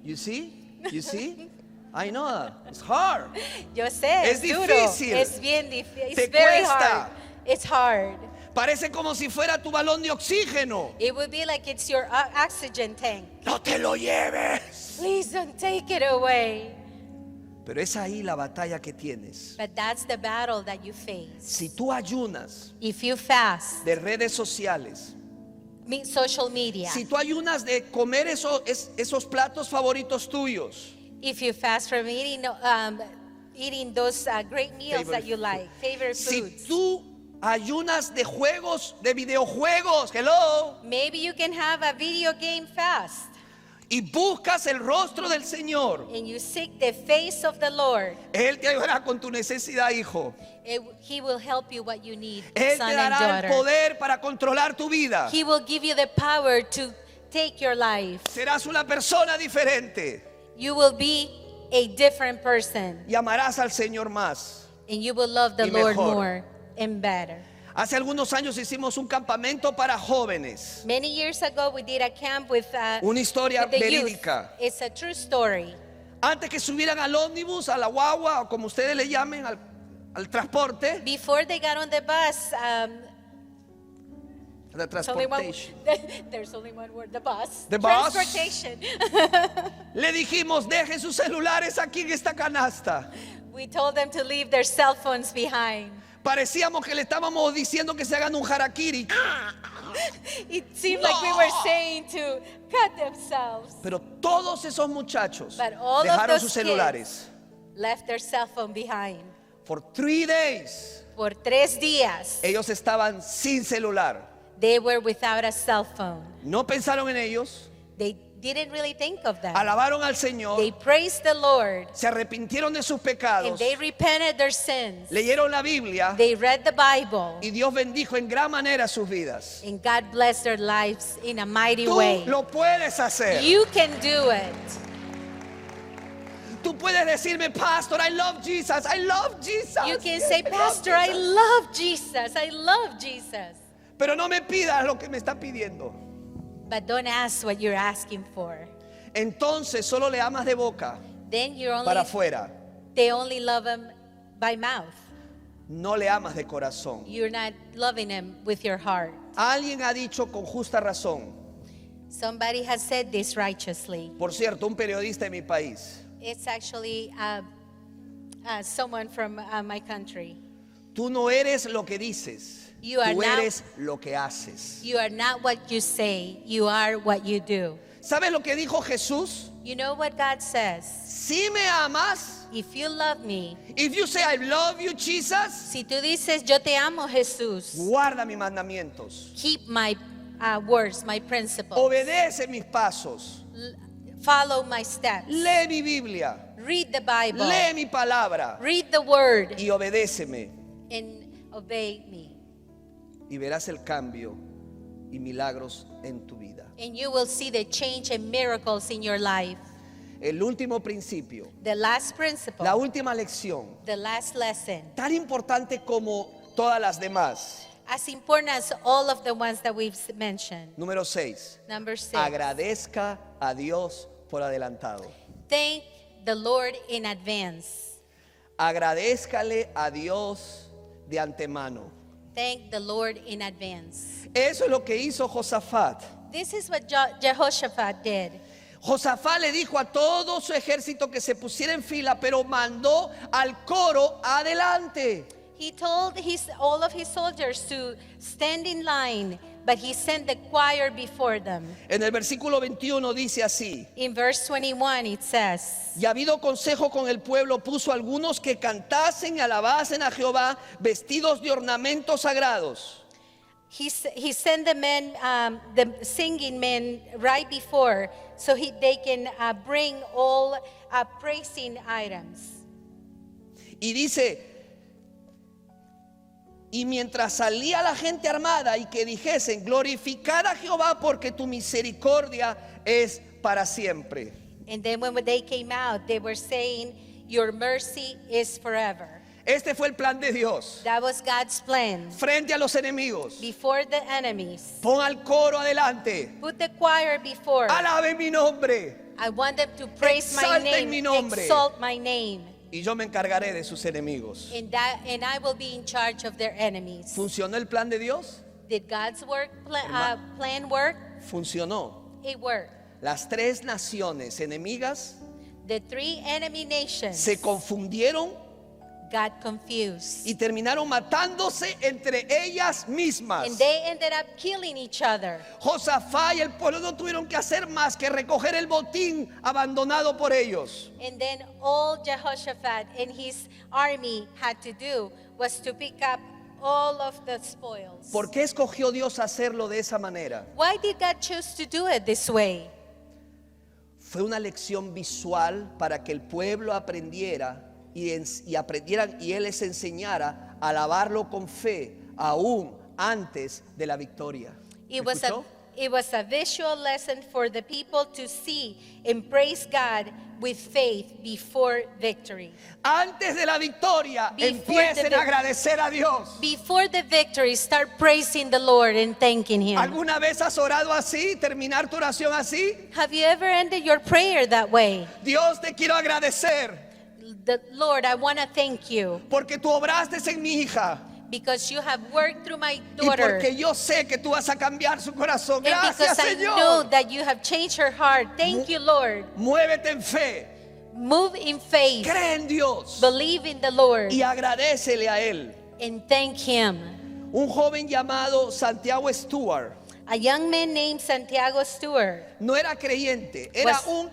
You see? You see? I know that. It's hard. Yo sé, Es duro. difícil. Es bien difícil. Te It's very cuesta. hard. It's hard. Parece como si fuera tu balón de oxígeno. It would be like it's your oxygen tank. No te lo lleves. Please don't take it away. Pero es ahí la batalla que tienes. But that's the battle that you face. Si tú ayunas If you fast, de redes sociales, social media, si tú ayunas de comer esos platos favoritos tuyos, if you fast from eating those great meals that you like, favorite si foods, tú ayunas de juegos, de videojuegos, hello, maybe you can have a video game fast. y buscas el rostro del Señor, and you seek the face of the Lord, Él te ayudará con tu necesidad, hijo. He will help you what you need, Él son te and dará el daughter. poder para controlar tu vida. He will give you the power to take your life. Serás una persona diferente You will be a different person, y amarás al Señor más. and you will love the Y Lord mejor. more and better. Hace algunos años hicimos un campamento para jóvenes. Many years ago, we did a camp with, Una historia with the youth. verídica. It's a true story. Antes que subieran al ómnibus, a la guagua, o como ustedes le llamen, al transporte, Before they got on the bus, la there's only one, transportation, there's only one word, the bus. The bus. Transportation. le dijimos, dejen sus celulares aquí en esta canasta. We told them to leave their cell phones behind. Parecíamos que le estábamos diciendo que se hagan un harakiri. It seemed like we were saying to cut themselves. Pero todos esos muchachos But all of dejaron those sus celulares. Left their cell phone behind. For 3 days, Por 3 días, ellos estaban sin celular. they were without a cell phone. No pensaron en ellos, They didn't really think of that. alabaron al They Señor, praised the Lord, se arrepintieron de sus and pecados, they repented their sins. leyeron la Biblia They read the Bible, y Dios bendijo en gran manera sus vidas. and God blessed their lives in a mighty Tú way. lo puedes hacer. You can do it. Tú puedes decirme, Pastor, I love Jesus. I love Jesus. You can Yes, say, I love Pastor, I Jesus." love Jesus. I love Jesus. Pero no me pidas lo que me está pidiendo. But don't ask what you're asking for. Entonces solo le amas de boca Then you're para only, afuera. they only love him by mouth. No le amas de corazón. You're not loving him with your heart. Alguien ha dicho con justa razón. Somebody has said this righteously. Por cierto, un periodista de mi país. It's actually someone from my country. Tú no eres lo que dices. You are Tú not- eres lo que haces. You are not what you say, you are what you do. ¿Sabes lo que dijo Jesús? You know what God says? Si me amas, If you love me, if you say I love you, Jesus, si tú dices yo te amo, Jesús, guarda mis mandamientos. keep my words, my principles. Obedece mis pasos. Follow my steps. Lee mi Biblia. Read the Bible. Lee mi palabra. Read the word Y obedéceme. and obey me. Y verás el cambio y milagros en tu vida. And you will see the change and miracles in your life. El último principio, The last principle, la última lección, the last lesson, tan importante como todas las demás. as important as all of the ones that we've mentioned. Número 6. Number 6, Agradezca a Dios por adelantado. thank the Lord in advance. Agradézcale a Dios de antemano. Thank the Lord in advance. Eso es lo que hizo Josafat. This is what Jehoshaphat did. Josafat le dijo a todo su ejército que se pusiera en fila, pero mandó al coro adelante. He told all of his soldiers to stand in line, but he sent the choir before them. En el versículo 21 dice así: In verse 21 it says, y habido consejo con el pueblo, puso algunos que cantasen y alabasen a Jehová vestidos de ornamentos sagrados. he sent the men, the singing men right before, so they can bring all praising items. Y dice: y mientras salía la gente armada y que dijesen, glorificad a Jehová porque tu misericordia es para siempre. And then when they came out, they were saying, your mercy is forever. Este fue el plan de Dios. That was God's plan. Frente a los enemigos, Before the enemies, pon al coro adelante. put the choir before. Alabe mi nombre I want them to praise my Exalten name, mi nombre. exalt my name, y yo me encargaré de sus enemigos. and I will be in charge of their enemies. ¿Funcionó el plan de Dios? Did God's plan work? Funcionó. It worked. Las 3 naciones enemigas The 3 enemy nations se confundieron got confused, y terminaron matándose entre ellas mismas. and they ended up killing each other. Josafat y el pueblo no tuvieron que hacer más que recoger el botín abandonado por ellos. And then all Jehoshaphat and his army had to do was to pick up all of the spoils. ¿Por qué escogió Dios hacerlo de esa manera? Why did God choose to do it this way? Fue una lección visual para que el pueblo aprendiera y aprendieran y él les enseñara a alabarlo con fe aún antes de la victoria. ¿Me It was escuchó? it was a visual lesson for the people to see and praise God with faith before victory. Antes de la victoria, Before empiecen the a vic- agradecer a Dios. Before the victory, start praising the Lord and thanking Him. ¿Alguna vez has orado así? ¿Terminar tu oración así? Have you ever ended your prayer that way? Dios, te quiero agradecer The Lord, I want to thank you porque tú obraste en mi hija because you have worked through my y daughter. porque yo sé que tú vas a cambiar su corazón. And Gracias, because I know Señor. that you have changed her heart. Thank you, Lord. Muévete en fe, Move in faith. cree en Dios Believe in the Lord y agradécele a Él. and thank Him. Un joven llamado Santiago Stewart A young man named Santiago Stewart no era creyente, era Was- un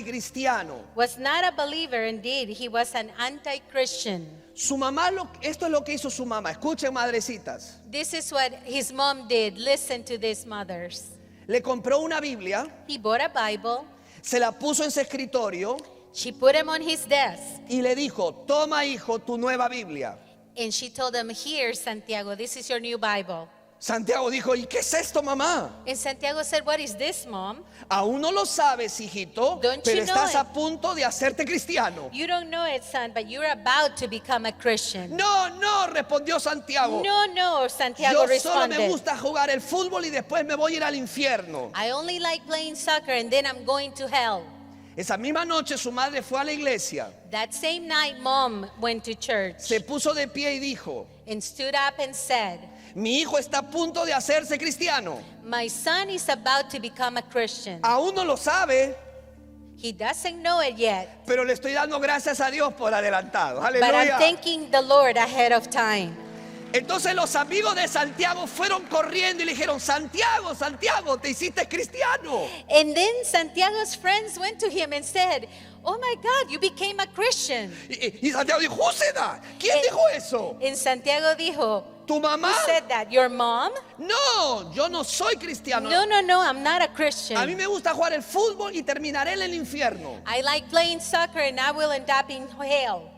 anticristiano. was not a believer. Indeed, he was an anti-Christian. Su mamá, esto es lo que hizo su mamá. Escuchen, madrecitas. This is what his mom did. Listen to these mothers. Le compró una Biblia, He bought a Bible. se la puso en su escritorio She put him on his desk. y le dijo, toma hijo tu nueva Biblia. And she told him, here, Santiago, this is your new Bible. Santiago dijo, ¿y qué es esto, mamá? And Santiago said, what is this, Mom? Aún no lo sabes, hijito, Don't pero you know estás it? a punto de hacerte cristiano. You don't know it, son, but you're about to become a Christian. No, no, respondió Santiago. No, Santiago Yo solo me responded. gusta jugar el fútbol y después me voy a ir al infierno. I only like playing soccer and then I'm going to hell. Esa misma noche su madre fue a la iglesia, That same night, Mom went to church se puso de pie y dijo, and stood up and said, mi hijo está a punto de hacerse cristiano. my son is about to become a Christian. Aún no lo sabe, He doesn't know it yet, pero le estoy dando gracias a Dios por adelantado. but I'm Aleluya. thanking the Lord ahead of time. Entonces los amigos de Santiago fueron corriendo y le dijeron, Santiago, Santiago, te hiciste cristiano. And then Santiago's friends went to him and said, oh my God, you became a Christian. Y Santiago dijo, "Who said that? ¿Quién Eh, dijo eso? And Santiago dijo, ¿Tu mamá? who said that? Your mom? No, yo no soy cristiano. No, I'm not a Christian. A mí me gusta jugar el fútbol y terminaré en el infierno. I like playing soccer and I will end up in hell.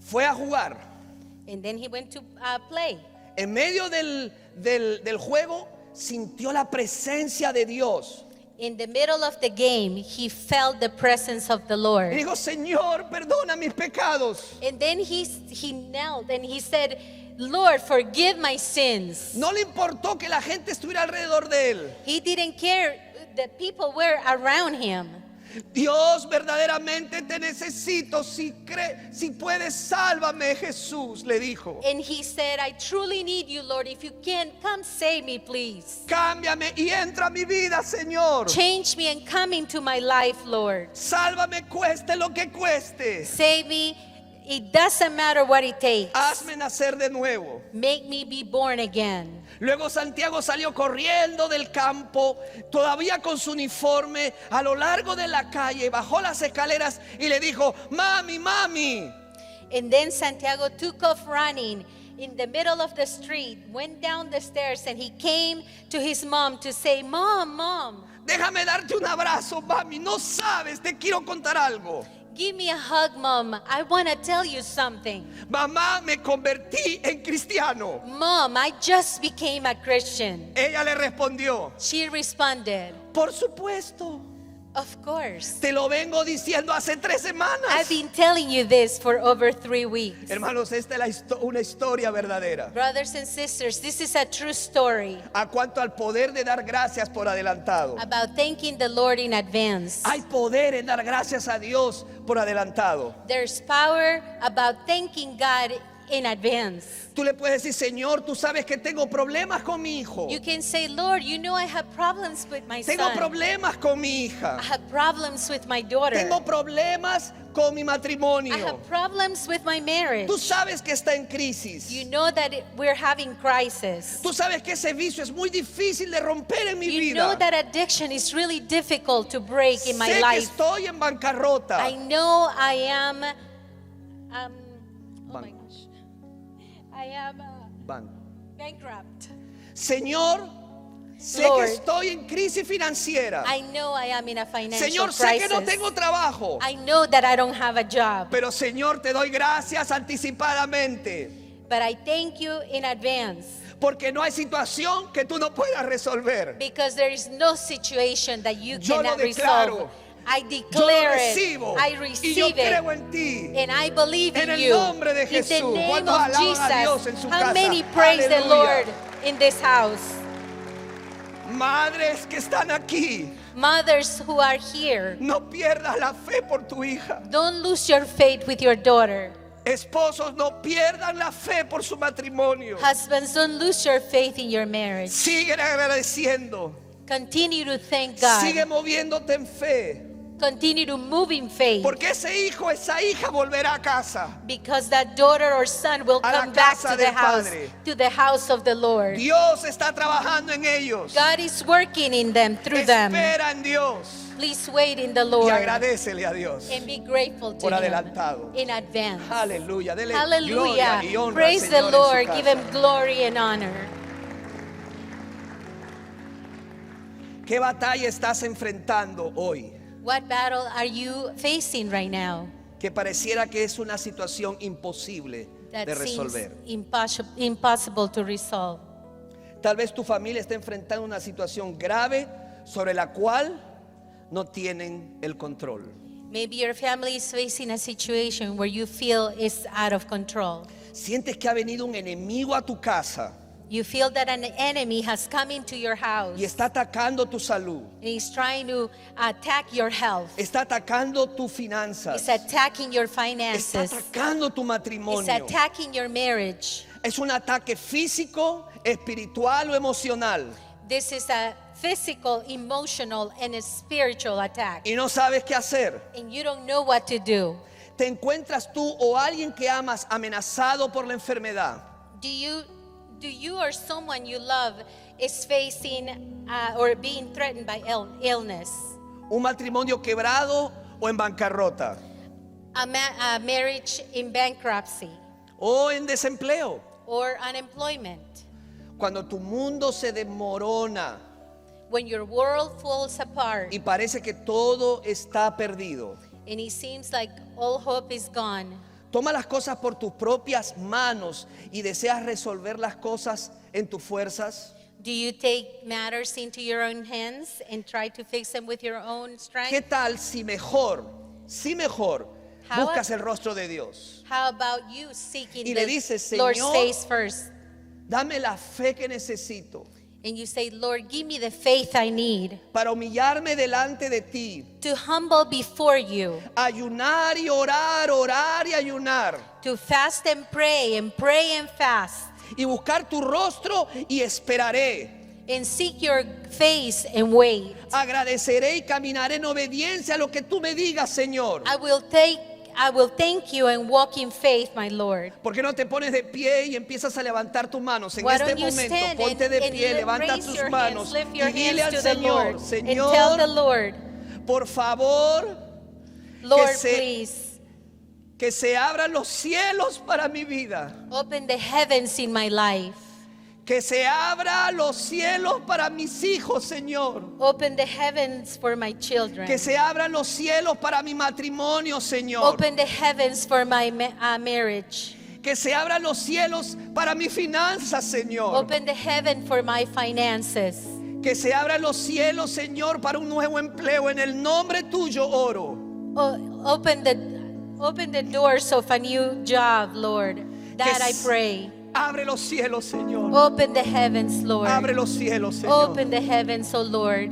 Fue a jugar. And then he went to play. En medio del juego sintió la presencia de Dios. In the middle of the game, he felt the presence of the Y Lord. dijo, Señor, perdona mis pecados. And then he knelt and he said, Lord, forgive my sins. No le importó que la gente estuviera alrededor de él. He didn't care that people were around him. Dios, verdaderamente te necesito. Si puedes, sálvame, Jesús, le dijo. And he said, I truly need you, Lord. If you can, come save me, please. Cámbiame y entra a mi vida, Señor. Change me and come into my life, Lord. Sálvame, cueste lo que cueste. Save me. It doesn't matter what it takes. Hazme nacer de nuevo. Make me be born again. Luego Santiago salió corriendo del campo, todavía con su uniforme, a lo largo de la calle, bajó las escaleras y le dijo, mami, mami. And then Santiago took off running in the middle of the street, went down the stairs, and he came to his mom to say, Mom, Déjame darte un abrazo, mami. No sabes, te quiero contar algo. give me a hug, Mom. I want to tell you something. Mamá, me convertí en cristiano. Mom, I just became a Christian. Ella le respondió, She responded, por supuesto. of course. Te lo vengo diciendo hace 3 semanas. I've been telling you this for over 3 weeks. Hermanos, esta es una historia verdadera. Brothers and sisters, this is a true story A cuanto al poder de dar gracias por adelantado. about thanking the Lord in advance. Hay poder en dar gracias a Dios por adelantado. There's power about thanking God in advance. Tú le puedes decir, Señor, tú sabes que tengo problemas con mi hijo. You can say, Lord, you know I have problems with my Tengo son. problemas con mi I hija. have problems with my daughter. Tengo problemas con mi I matrimonio. have problems with my marriage. Tú sabes que está en crisis. You know that we're having crisis. Tú sabes que ese vicio es muy difícil de romper en mi You know vida. that addiction is really difficult to break in my Sé que life. estoy en bancarrota. I know I am, oh my Banco. gosh, I am Banco. bankrupt. Señor, Sé Lord, que estoy en crisis financiera. I know I am in a financial Señor, sé que crisis. no tengo trabajo. I know that I don't have a job, Pero Señor, te doy gracias anticipadamente. but I thank you in advance Porque no hay situación que tú no puedas resolver. because there is no situation that you Yo lo cannot declaro. resolve. I Yo lo declare recibo. it. I Y yo receive creo it. en ti. And I believe En in el you. nombre de In the Jesús. name ¿Cuántos of alaban a Dios en Jesus. su How casa? many praise the Aleluya. Lord in this house? Madres que están aquí, Mothers who are here, no pierdas la fe por tu hija. don't lose your faith with your daughter. Esposos, no pierdan la fe por su matrimonio. Husbands, don't lose your faith in your marriage. Sigue agradeciendo. Continue to thank God. Sigue moviéndote en fe. Continue to move in faith. Porque ese hijo, esa hija volverá a casa. Because that daughter or son will A la come back casa to the del house, Padre. to the house of the Lord. Dios está trabajando en ellos. God is working in them, through them. Espera en Dios. Please wait in the Y Lord agradécele a Dios. and be grateful to Por Him adelantado. in advance. Aleluya. Dele Hallelujah. gloria y honra Praise al the Señor en su Lord. casa. Give Him glory and honor. ¿Qué batalla estás enfrentando hoy? What battle are you facing right now Que pareciera que es una situación imposible that de seems resolver. impossible to resolve? Tal vez tu familia está enfrentando una situación grave sobre la cual no tienen el control. Maybe your family is facing a situation where you feel it's out of control. Sientes que ha venido un enemigo a tu casa You feel that an enemy has come into your house y está atacando tu salud, and he's trying to attack your health. está atacando tus He's finanzas, attacking your está finances. atacando tu He's matrimonio. attacking your marriage. Es un ataque físico, espiritual o emocional. This is a physical, emotional, and a spiritual attack. Y no sabes qué hacer. And you don't know what to do. Te encuentras tú o alguien que amas amenazado por la enfermedad. Do you or someone you love is facing or being threatened by illness? Un matrimonio quebrado o en bancarrota. A marriage in bankruptcy O en desempleo. or unemployment? Cuando tu mundo se desmorona When your world falls apart y parece que todo está perdido. and it seems like all hope is gone. Toma las cosas por tus propias manos y deseas resolver las cosas en tus fuerzas. Do you take matters into your own hands and try to fix them with your own ¿Qué strength? tal si mejor How buscas el rostro de Dios? How about you seeking Y le the dices, Lord's Señor, face first? Dame la fe que necesito And you say, Lord, give me the faith I need para humillarme delante de ti, to humble before you, ayunar y orar, orar y ayunar, to fast and pray and fast, y buscar tu rostro y esperaré. and seek your face and wait. Agradeceré y caminaré en obediencia a lo que tú me digas, Señor. I will thank you and walk in faith, my Lord. ¿Por qué no te pones de pie y empiezas a levantar tus manos? En Why este don't you momento, stand ponte de and pie, levanta raise tus your manos hands, lift your y dile hands al to the Lord, Señor, and tell the Señor, Lord, por favor, Lord, se- please que se abran los cielos para mi vida. open the heavens in my life. Que se abra los cielos para mis hijos, Señor. Open the heavens for my children. Que se abran los cielos para mi matrimonio, Señor. Open the heavens for my marriage. Que se abran los cielos para mis finanzas, Señor. Open the heaven for my finances. Que se abran los cielos, Señor, para un nuevo empleo. En el nombre tuyo oro. Open the doors of a new job, Lord. That I pray. Abre los cielos, Señor. Open the heavens, Lord. Abre los cielos, Señor. Open the heavens, oh Lord.